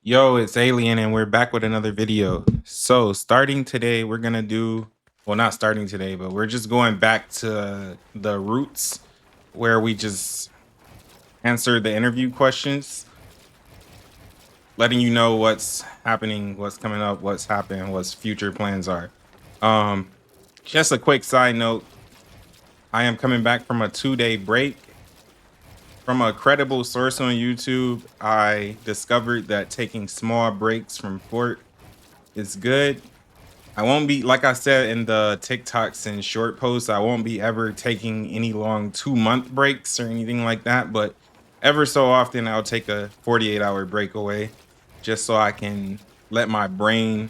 Yo, it's Alien, and we're back with another video. So, starting today, we're gonna do well, not starting today, but we're just going back to the roots where we just answer the interview questions, letting you know what's happening, what's coming up, what's happening, what's future plans are. Um, just a quick side note, I am coming back from a 2-day break. From a credible source on YouTube, I discovered that taking small breaks from Fort is good. I won't be, like I said in the TikToks and short posts, I won't be ever taking any long 2-month breaks or anything like that. But ever so often, I'll take a 48-hour break away just so I can let my brain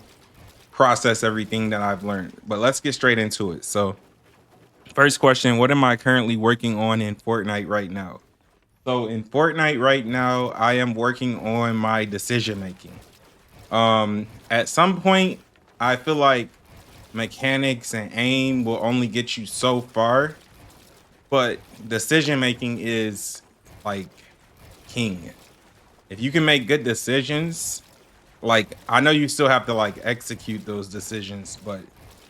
process everything that I've learned. But let's get straight into it. So, first question: what am I currently working on in Fortnite right now? So, in Fortnite right now, I am working on my decision making. At some point, I feel like mechanics and aim will only get you so far, but decision making is like king. If you can make good decisions, like I know you still have to like execute those decisions, but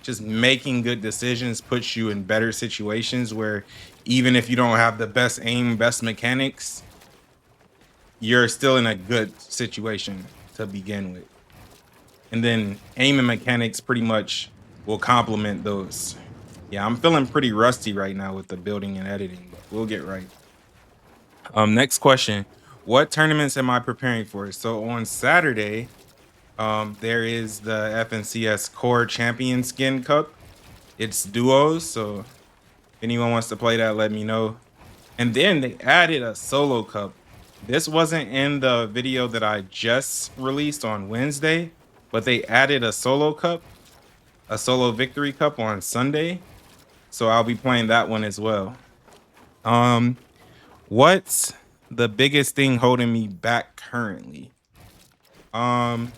just making good decisions puts you in better situations where even if you don't have the best aim, best mechanics, you're still in a good situation to begin with. And then aim and mechanics pretty much will complement those. Yeah, I'm feeling pretty rusty right now with the building and editing, but we'll get right. Next question. What tournaments am I preparing for? So on Saturday, there is the FNCS Core Champion Skin Cup. It's duos, so if anyone wants to play that, let me know. And then they added a solo cup. This wasn't in the video that I just released on Wednesday, but they added a solo cup, a solo victory cup on Sunday. So I'll be playing that one as well. Um, what's the biggest thing holding me back currently? Um,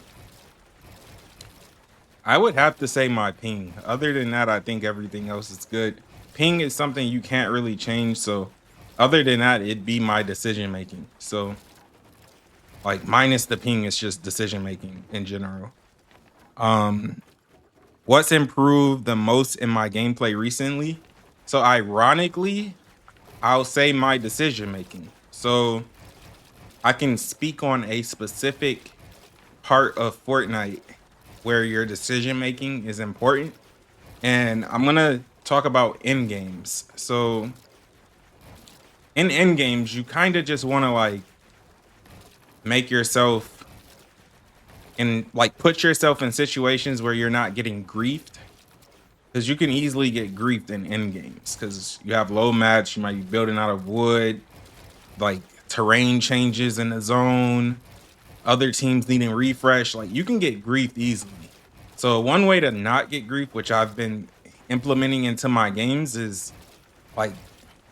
I would have to say my ping. Other than that, I think everything else is good. Ping is something you can't really change. So other than that, it'd be my decision making. So like minus the ping, it's just decision making in general. Um, what's improved the most in my gameplay recently? So ironically, I'll say my decision making. So I can speak on a specific part of Fortnite where your decision making is important. And I'm gonna talk about end games. So in end games, you kind of just want to like make yourself and like put yourself in situations where you're not getting griefed. Because you can easily get griefed in end games because you have low match, you might be building out of wood, like terrain changes in the zone, other teams needing refresh, like you can get griefed easily. So one way to not get grief, which I've been implementing into my games, is like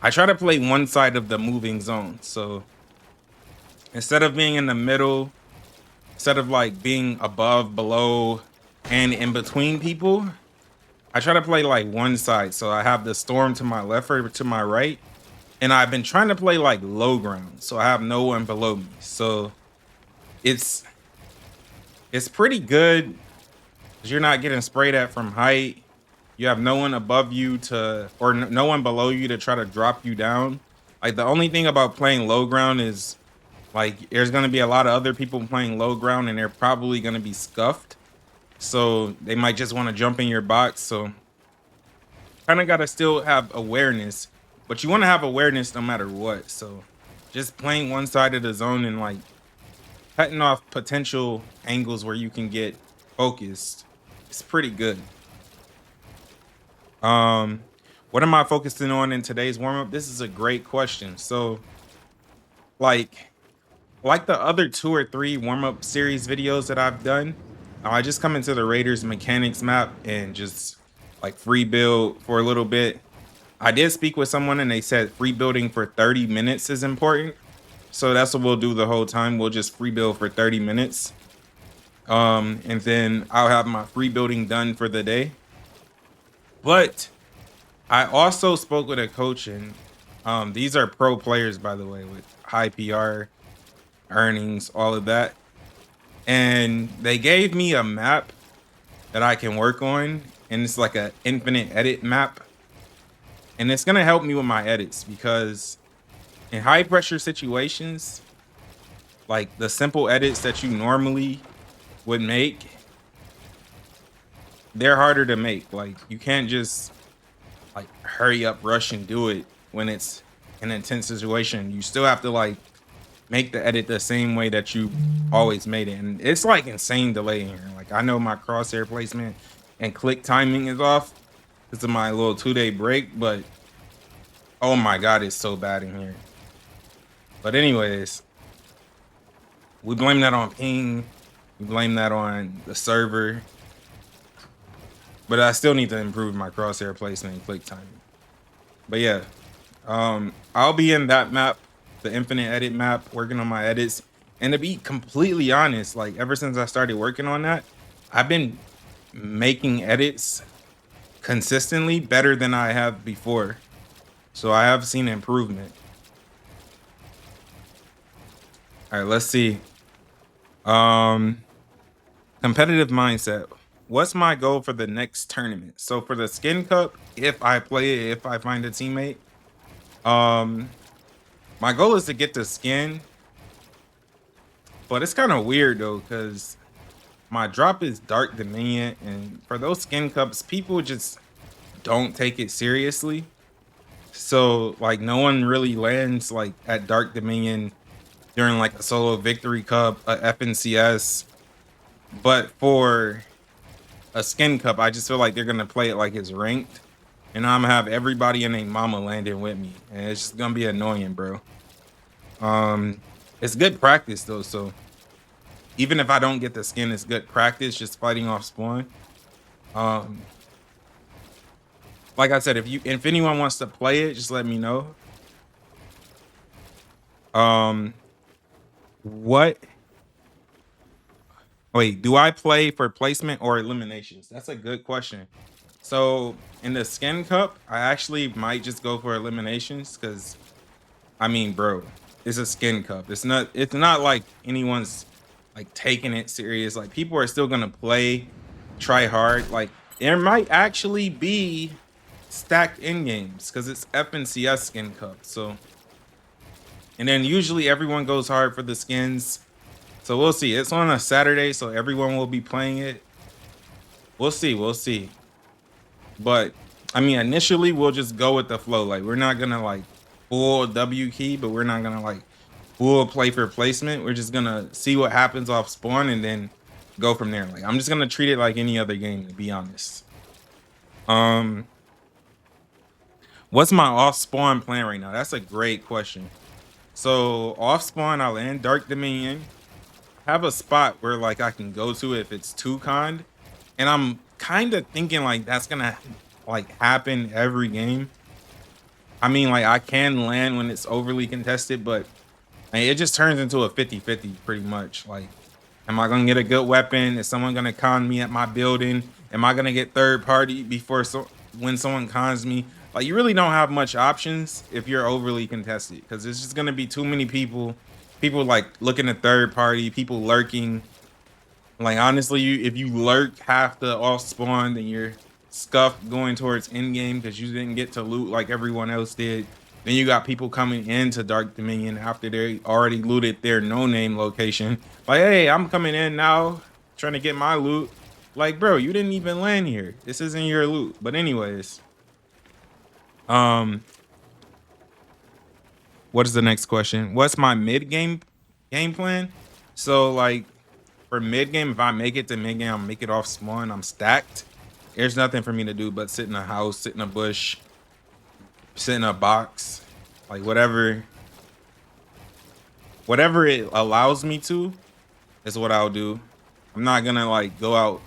I try to play one side of the moving zone. So instead of being in the middle, instead of like being above, below, and in between people, I try to play like one side. So I have the storm to my left or to my right. And I've been trying to play like low ground. So I have no one below me. So it's it's pretty good because you're not getting sprayed at from height. You have no one above you to, or no one below you to try to drop you down. Like the only thing about playing low ground is like there's gonna be a lot of other people playing low ground, and they're probably gonna be scuffed. So they might just want to jump in your box. So kind of gotta still have awareness, but you want to have awareness no matter what. So just playing one side of the zone and like cutting off potential angles where you can get focused. It's pretty good. Um, what am I focusing on in today's warm up? This is a great question. So, like, like the other 2 or 3 warm up series videos that I've done, I just come into the Raiders mechanics map and just like free build for a little bit. I did speak with someone and they said free building for 30 minutes is important. So that's what we'll do the whole time. We'll just free build for 30 minutes. And then I'll have my free building done for the day. But I also spoke with a coach, and these are pro players, by the way, with high PR, earnings, all of that. and they gave me a map that I can work on, and it's like a infinite edit map, and it's gonna help me with my edits because in high pressure situations, like the simple edits that you normally would make, they're harder to make. Like you can't just like hurry up, rush, and do it when it's an intense situation. You still have to like make the edit the same way that you always made it. And it's like insane delay in here. Like I know my crosshair placement and click timing is off because of my little 2-day break, but oh my god, it's so bad in here. But anyways, we blame that on ping. We blame that on the server. But I still need to improve my crosshair placement and click timing. But yeah, I'll be in that map, the infinite edit map, working on my edits. And to be completely honest, like ever since I started working on that, I've been making edits consistently better than I have before. So I have seen improvement. All right, let's see. Competitive mindset. What's my goal for the next tournament? So for the skin cup, if I play it, if I find a teammate, my goal is to get the skin. But it's kind of weird though, because my drop is Dark Dominion, and for those skin cups, people just don't take it seriously. So like no one really lands like at Dark Dominion during like a solo victory cup, a FNCS. But for a skin cup, I just feel like they're gonna play it like it's ranked. And I'm gonna have everybody and their mama landing with me. And it's just gonna be annoying, bro. It's good practice though, so even if I don't get the skin, it's good practice just fighting off spawn. Like I said, if anyone wants to play it, just let me know. What wait, do I play for placement or eliminations? That's a good question. So in the skin cup, I actually might just go for eliminations because I mean, bro, it's a skin cup. It's not like anyone's like taking it serious. Like people are still gonna play, try hard. Like there might actually be stacked in games because it's FNCS skin cup. So and then usually everyone goes hard for the skins. So we'll see. It's on a Saturday, so everyone will be playing it. We'll see, we'll see. But I mean, initially we'll just go with the flow. Like we're not gonna like full W key, but we're not gonna like full play for placement. We're just gonna see what happens off spawn and then go from there. Like I'm just gonna treat it like any other game, to be honest. What's my off spawn plan right now? That's a great question. So off spawn, I'll end Dark Dominion. Have a spot where like I can go to if it's too kind, and I'm kind of thinking like that's gonna like happen every game. I mean, like I can land when it's overly contested, but like, it just turns into a 50-50 pretty much. Like, am I gonna get a good weapon? Is someone gonna con me at my building? Am I gonna get third party before when someone cons me? Like, you really don't have much options if you're overly contested because there's just gonna be too many people. People like looking at third party, people lurking. Like honestly, if you lurk half the off spawn, then you're scuffed going towards end game because you didn't get to loot like everyone else did. Then you got people coming into Dark Dominion after they already looted their no-name location. Like, hey, I'm coming in now, trying to get my loot. Like, bro, you didn't even land here. This isn't your loot. But anyways, what is the next question? What's my mid-game game plan? So like for mid game, if I make it to mid game, I'll make it off spawn. I'm stacked. There's nothing for me to do but sit in a house, sit in a bush, sit in a box, like whatever it allows me to is what I'll do. I'm not gonna like go out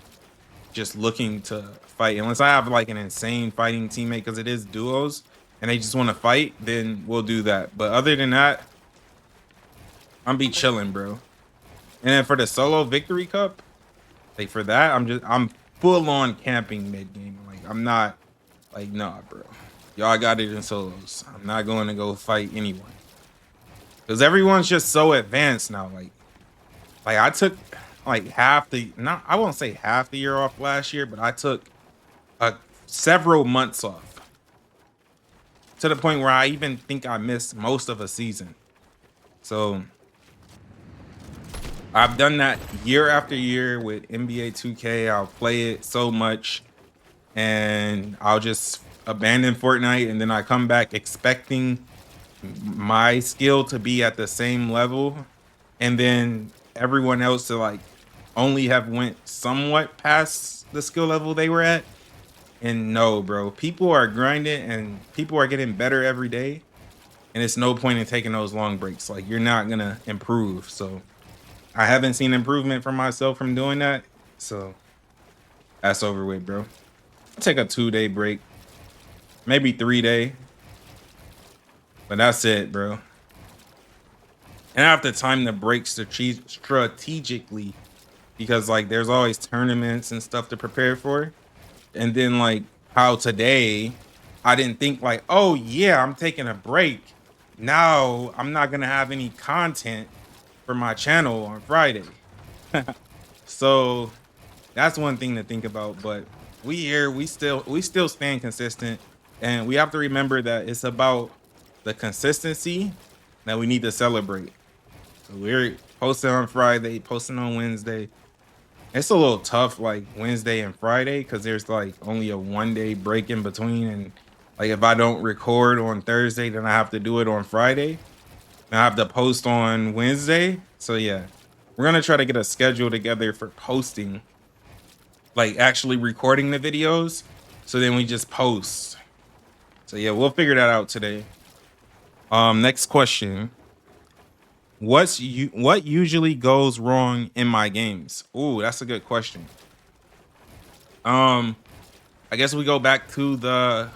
just looking to fight unless I have like an insane fighting teammate because it is duos and they just want to fight. Then we'll do that. But other than that, I'm be chilling, bro. And then for the solo victory cup, like for that, I'm full on camping mid game. Like I'm not like nah, bro. Y'all got it in solos. I'm not going to go fight anyone because everyone's just so advanced now. Like I took like half the not I won't say half the year off last year, but I took several months off to the point where I even think I missed most of a season. So I've done that year after year with NBA 2K. I'll play it so much and I'll just abandon Fortnite and then I come back expecting my skill to be at the same level and then everyone else to like only have went somewhat past the skill level they were at. And no, bro, people are grinding and people are getting better every day. And it's no point in taking those long breaks. Like you're not gonna improve. So I haven't seen improvement from myself from doing that. So that's over with, bro. I'll take a 2-day break, maybe 3-day, but that's it, bro. And I have to time the breaks strategically because like there's always tournaments and stuff to prepare for. And then like how today I didn't think like, oh yeah, I'm taking a break. Now I'm not gonna have any content for my channel on Friday. So that's one thing to think about. But we still staying consistent. And we have to remember that it's about the consistency that we need to celebrate. So we're posting on Friday, posting on Wednesday. It's a little tough, like Wednesday and Friday, because there's like only a 1 day break in between. And like if I don't record on Thursday, then I have to do it on Friday. And I have to post on Wednesday. So yeah, we're gonna try to get a schedule together for posting, like actually recording the videos. So then we just post. So yeah, we'll figure that out today. Next question. What usually goes wrong in my games? Ooh, that's a good question. Um, I guess we go back to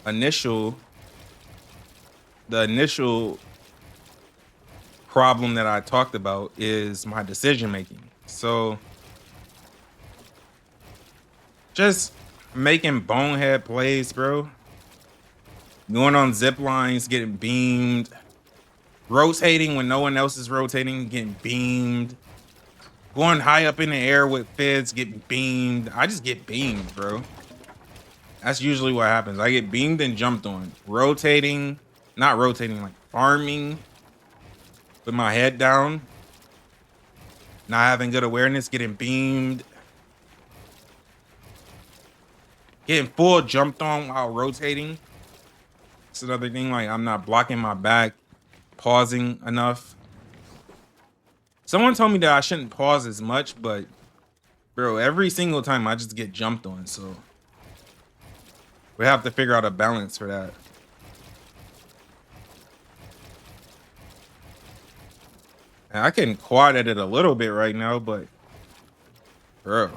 initial the initial problem that I talked about is my decision making. So just making bonehead plays, bro. Going on zip lines, getting beamed, rotating when no one else is rotating, getting beamed, going high up in the air with feds, getting beamed. I just get beamed, bro. That's usually what happens. I get beamed and jumped on. Rotating, not rotating, like farming with my head down, not having good awareness, getting beamed, getting full jumped on while rotating. It's another thing, like I'm not blocking my back, pausing enough. Someone told me that I shouldn't pause as much, but bro, every single time I just get jumped on. So we have to figure out a balance for that. And I can quad edit a little bit right now, but bro. All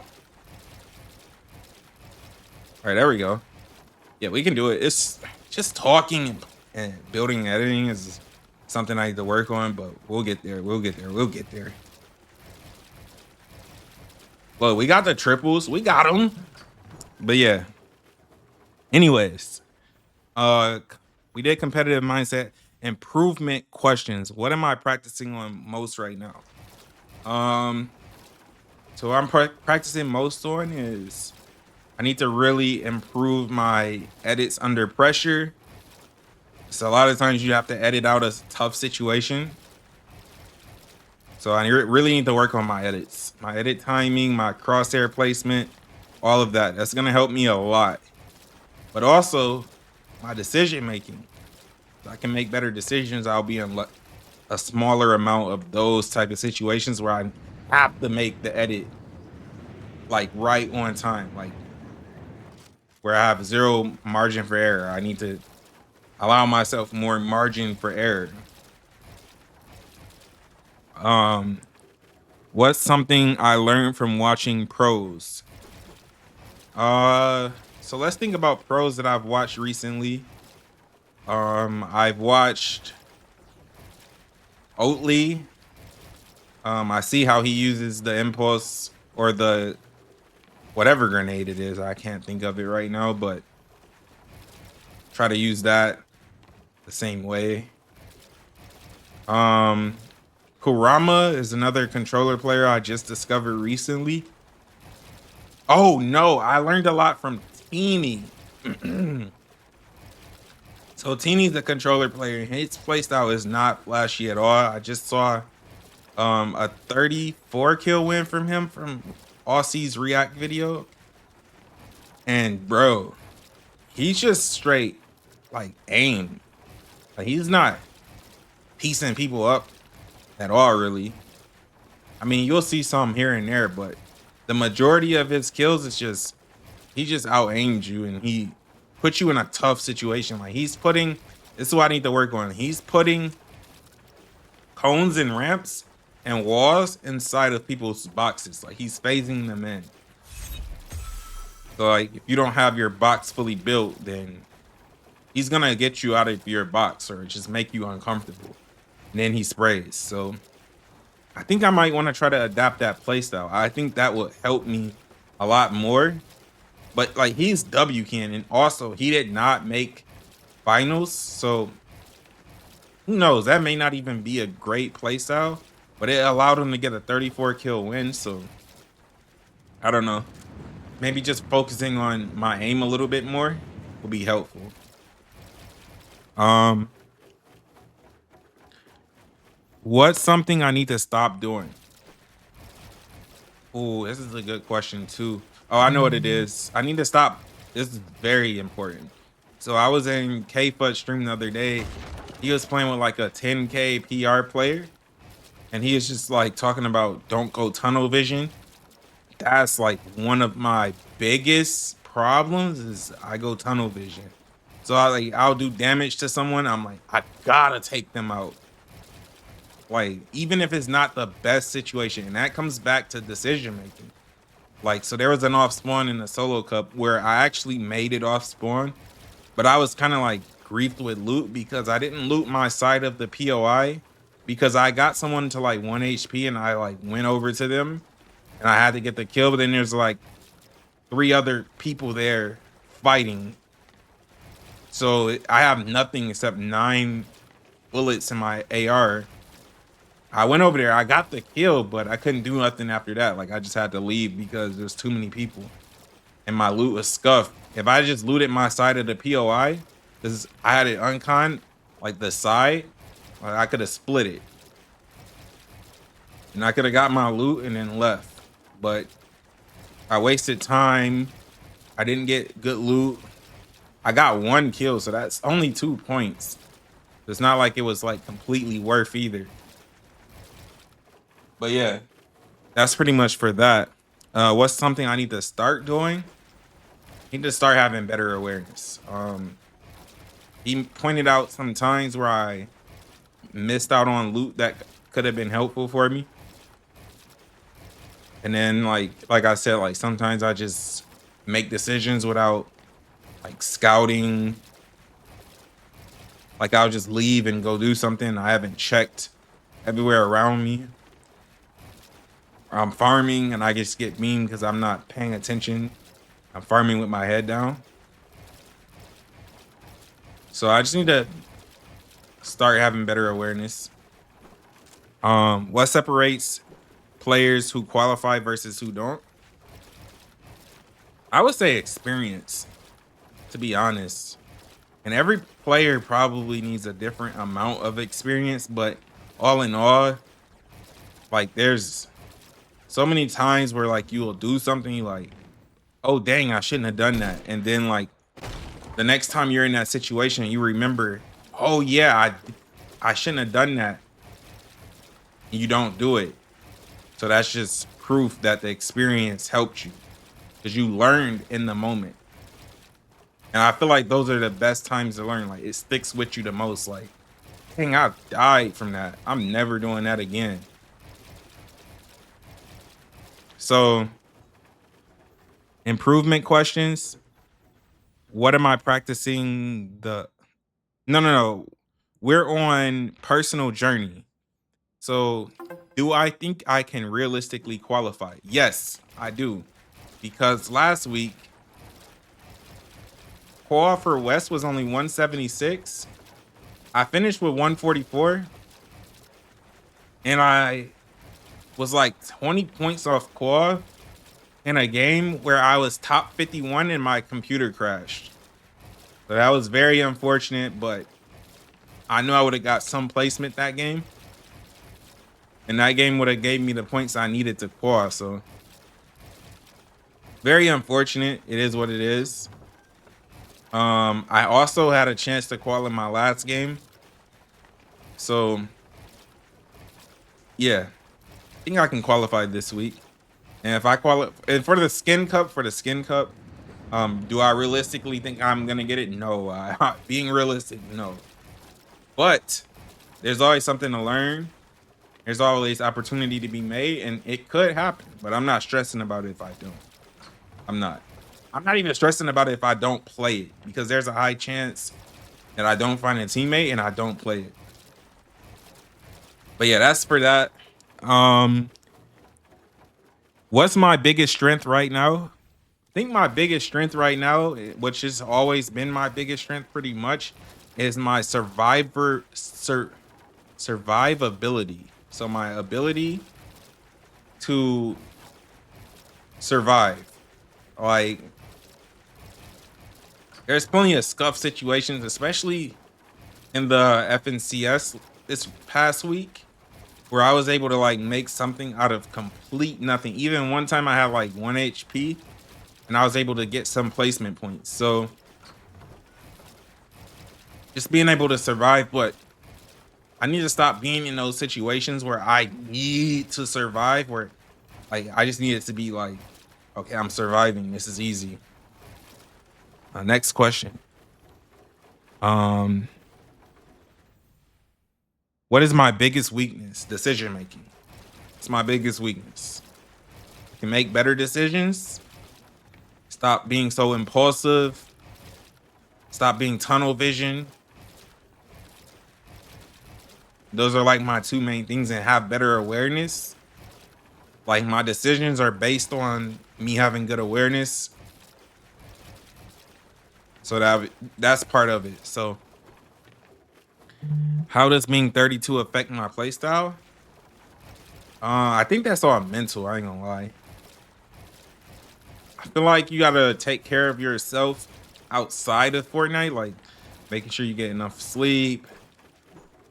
right, there we go. Yeah, we can do it. It's just talking and building editing is something I need to work on, but we'll get there. We'll get there. We'll get there. Look, we got the triples. We got them. But yeah. Anyways, we did competitive mindset improvement questions. What am I practicing on most right now? So I'm practicing most on is I need to really improve my edits under pressure. So a lot of times you have to edit out a tough situation. So I really need to work on my edits, my edit timing, my crosshair placement, all of that. That's gonna help me a lot. But also my decision making. If I can make better decisions, I'll be in a smaller amount of those type of situations where I have to make the edit like right on time, like where I have zero margin for error. I need to allow myself more margin for error. What's something I learned from watching pros? So let's think about pros that I've watched recently. I've watched Oatly. I see how he uses the impulse or the whatever grenade it is. I can't think of it right now, but try to use that the same way. Kurama is another controller player I just discovered recently. Oh no, I learned a lot from Teeny. So Teeny's a controller player. His playstyle is not flashy at all. I just saw a 34 kill win from him from Aussie's React video. And bro, he's just straight like aim. Like he's not piecing people up at all, really. I mean, you'll see some here and there, but the majority of his kills is just he just out aimed you and he puts you in a tough situation. Like he's putting this is what I need to work on. He's putting cones and ramps and walls inside of people's boxes. Like he's phasing them in. So like if you don't have your box fully built, then he's gonna get you out of your box or just make you uncomfortable. And then he sprays. So I think I might want to try to adapt that playstyle. I think that would help me a lot more. But like he's W can, and also he did not make finals. So who knows? That may not even be a great playstyle, but it allowed him to get a 34 kill win. So I don't know. Maybe just focusing on my aim a little bit more will be helpful. Um, what's something I need to stop doing? Oh, this is a good question too. Oh, I know what it is. I need to stop. This is very important. So I was in K-Fut stream the other day. He was playing with like a 10K PR player, and he is just like talking about don't go tunnel vision. That's like one of my biggest problems is I go tunnel vision. So I'll do damage to someone. I'm like, I gotta take them out. Like, even if it's not the best situation, and that comes back to decision making. Like, so there was an off spawn in the solo cup where I actually made it off spawn, but I was kind of like griefed with loot because I didn't loot my side of the POI because I got someone to like 1 HP and I like went over to them and I had to get the kill, but then there's like 3 other people there fighting. So I have nothing except 9 bullets in my AR. I went over there, I got the kill, but I couldn't do nothing after that. Like I just had to leave because there's too many people and my loot was scuffed. If I just looted my side of the POI, because I had it uncon, like the side, like I could have split it. And I could have got my loot and then left. But I wasted time. I didn't get good loot. I got 1 kill, so that's only 2 points. It's not like it was like completely worth either. But yeah, that's pretty much for that. What's something I need to start doing? I need to start having better awareness. He pointed out some times where I missed out on loot that could have been helpful for me. And then like I said, like sometimes I just make decisions without like scouting. Like I'll just leave and go do something. I haven't checked everywhere around me. I'm farming and I just get memed because I'm not paying attention. I'm farming with my head down. So I just need to start having better awareness. What separates players who qualify versus who don't? I would say experience, to be honest. And every player probably needs a different amount of experience, but all in all, like there's so many times where like you will do something you like, oh dang, I shouldn't have done that. And then like the next time you're in that situation, you remember, oh yeah, I shouldn't have done that. And you don't do it. So that's just proof that the experience helped you because you learned in the moment. And I feel like those are the best times to learn. Like it sticks with you the most. Like, dang, I died from that. I'm never doing that again. So improvement questions. What am I practicing no. We're on personal journey. So do I think I can realistically qualify? Yes, I do. Because last week, qual for West was only 176. I finished with 144. and I was like 20 points off qual in a game where I was top 51 and my computer crashed. So that was very unfortunate, but I knew I would have got some placement that game. And that game would have gave me the points I needed to qual. So very unfortunate. It is what it is. I also had a chance to qual in my last game. So yeah, I think I can qualify this week. And if I qualify for the skin cup, do I realistically think I'm gonna get it? No. Being realistic, no. But there's always something to learn. There's always opportunity to be made, and it could happen. But I'm not stressing about it if I don't. I'm not. I'm not even stressing about it if I don't play it, because there's a high chance that I don't find a teammate and I don't play it. But yeah, that's for that. Um, what's my biggest strength right now? I think my biggest strength right now, which has always been my biggest strength pretty much, is my survivability. So my ability to survive. Like, there's plenty of scuff situations, especially in the FNCS this past week, where I was able to like make something out of complete nothing. Even one time I had like 1 HP and I was able to get some placement points. So just being able to survive, but I need to stop being in those situations where I need to survive, where like I just need it to be like, okay, I'm surviving. This is easy. Next question. Um, what is my biggest weakness? Decision making. It's my biggest weakness. I can make better decisions. Stop being so impulsive. Stop being tunnel vision. Those are like my two main things, and have better awareness. Like, my decisions are based on me having good awareness. So that's part of it. So how does being 32 affect my playstyle? I think that's all mental. I ain't gonna lie. I feel like you gotta take care of yourself outside of Fortnite, like making sure you get enough sleep,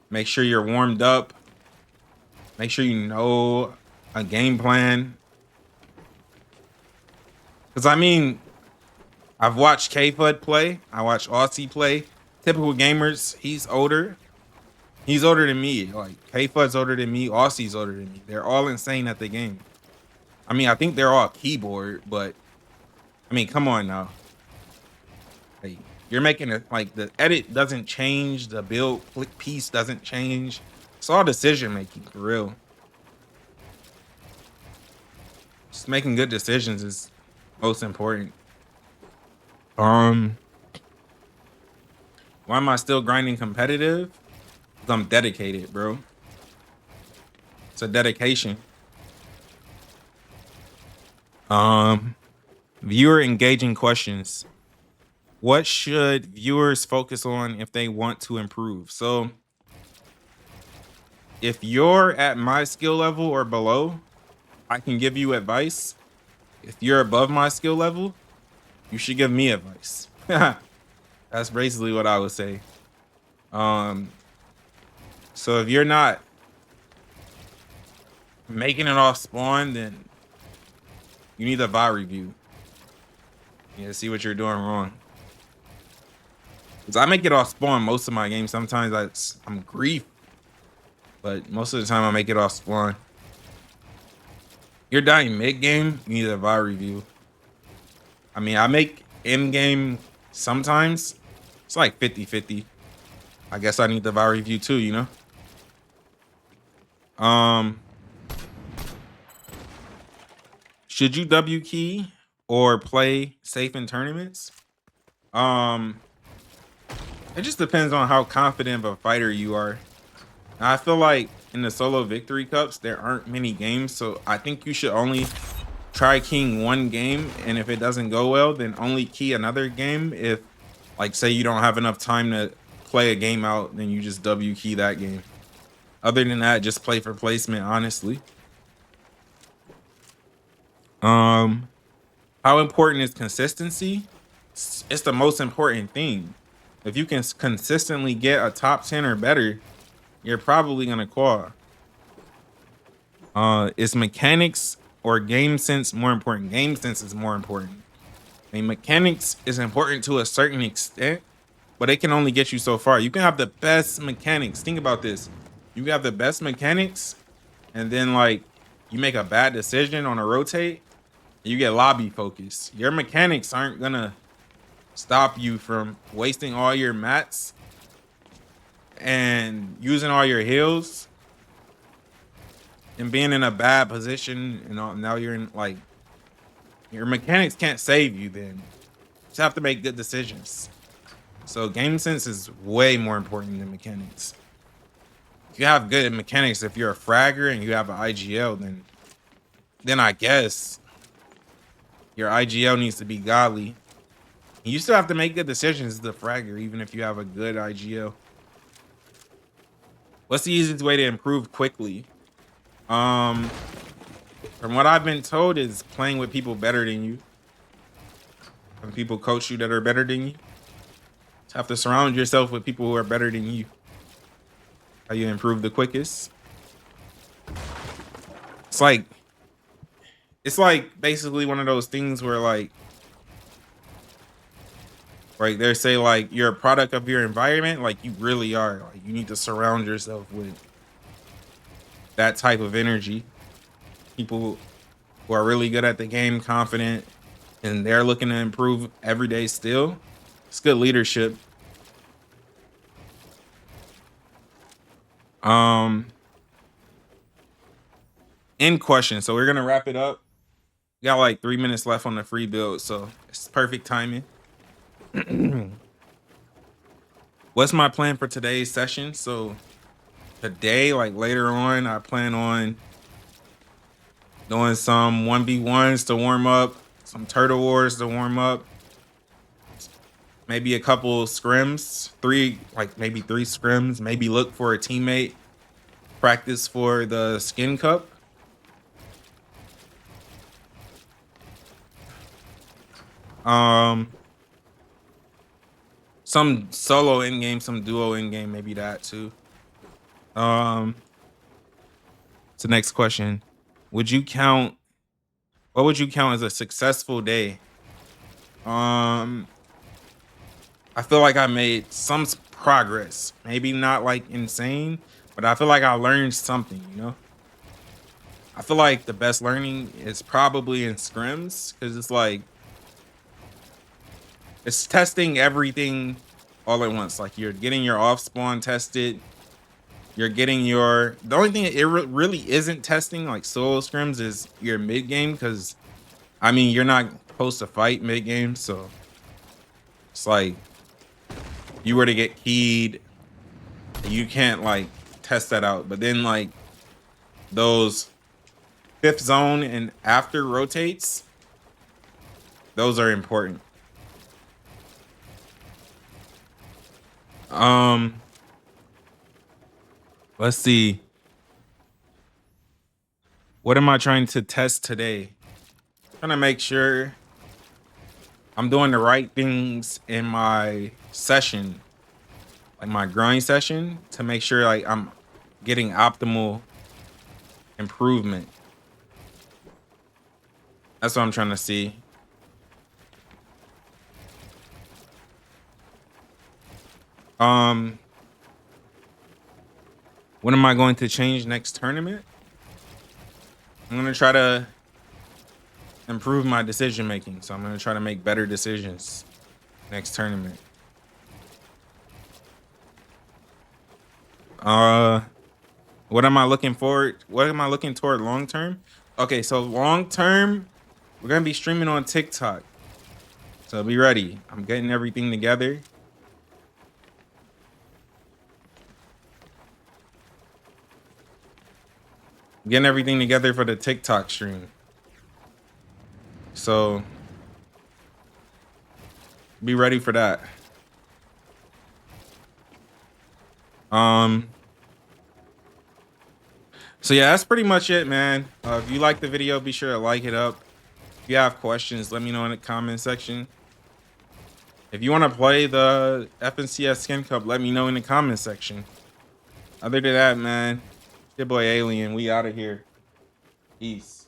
make sure you're warmed up, make sure you know a game plan. Because I mean, I've watched K-Fud play, I watched Aussie play. Typical gamers, he's older. He's older than me. Like, K-Fud's older than me, Aussie's older than me. They're all insane at the game. I mean, I think they're all keyboard, but I mean, come on now. Hey, you're making it like the edit doesn't change, the build click piece doesn't change. It's all decision making for real. Just making good decisions is most important. Why am I still grinding competitive? Because I'm dedicated, bro. It's a dedication. Viewer engaging questions. What should viewers focus on if they want to improve? So if you're at my skill level or below, I can give you advice. If you're above my skill level, you should give me advice. That's basically what I would say. So if you're not making it off spawn, then you need a VI review. Yeah, see what you're doing wrong. Because I make it off spawn most of my games. Sometimes I'm grief, but most of the time I make it off spawn. You're dying mid game, you need a VI review. I mean, I make in game sometimes. It's like 50-50. I guess I need the VI review too, you know? Should you W key or play safe in tournaments? It just depends on how confident of a fighter you are. I feel like in the solo victory cups, there aren't many games, so I think you should only try keying one game, and if it doesn't go well, then only key another game. If, like, say you don't have enough time to play a game out, then you just W key that game. Other than that, just play for placement, honestly. How important is consistency? It's the most important thing. If you can consistently get a top 10 or better, you're probably gonna qual. Is mechanics or game sense more important? Game sense is more important. I mean, mechanics is important to a certain extent, but it can only get you so far. You can have the best mechanics. Think about this. You have the best mechanics, and then like you make a bad decision on a rotate, you get lobby focus. Your mechanics aren't gonna stop you from wasting all your mats and using all your heals and being in a bad position. And now you're in like your mechanics can't save you. Then you just have to make good decisions. So game sense is way more important than mechanics. If you have good mechanics, if you're a fragger and you have an IGL, then I guess your IGL needs to be godly. You still have to make good decisions as the fragger, even if you have a good IGL. What's the easiest way to improve quickly? From what I've been told is playing with people better than you. When people coach you that are better than you, you have to surround yourself with people who are better than you. How you improve the quickest? It's like basically one of those things where like they say like you're a product of your environment. Like you really are. Like you need to surround yourself with that type of energy. People who are really good at the game, confident, and they're looking to improve every day still. It's good leadership. End question. So we're gonna wrap it up. We got like 3 minutes left on the free build, so it's perfect timing. What's my plan for today's session? So today, like later on, I plan on doing some 1v1s to warm up, some turtle wars to warm up, maybe a couple scrims, maybe three scrims, maybe look for a teammate, practice for the skin cup. Some solo in game, some duo in game, maybe that too. So next question. What would you count as a successful day? I feel like I made some progress. Maybe not like insane, but I feel like I learned something, you know? I feel like the best learning is probably in scrims because it's like it's testing everything all at once. Like you're getting your off spawn tested. You're getting the only thing it really isn't testing like solo scrims is your mid game because I mean you're not supposed to fight mid game, so it's like you were to get keyed, you can't like test that out. But then like those fifth zone and after rotates, those are important. Let's see. What am I trying to test today? Trying to make sure I'm doing the right things in my session, like my grind session, to make sure like I'm getting optimal improvement. That's what I'm trying to see. What am I going to change next tournament? I'm gonna try to improve my decision making. So I'm gonna try to make better decisions next tournament. What am I looking forward? What am I looking toward long term? Okay, so long term, we're gonna be streaming on TikTok. So be ready. I'm getting everything together. Getting everything together for the TikTok stream. So be ready for that. So yeah, that's pretty much it, man. If you like the video, be sure to like it up. If you have questions, let me know in the comment section. If you want to play the FNCS Skin Cup, let me know in the comment section. Other than that, man, your boy Alien, we out of here. Peace.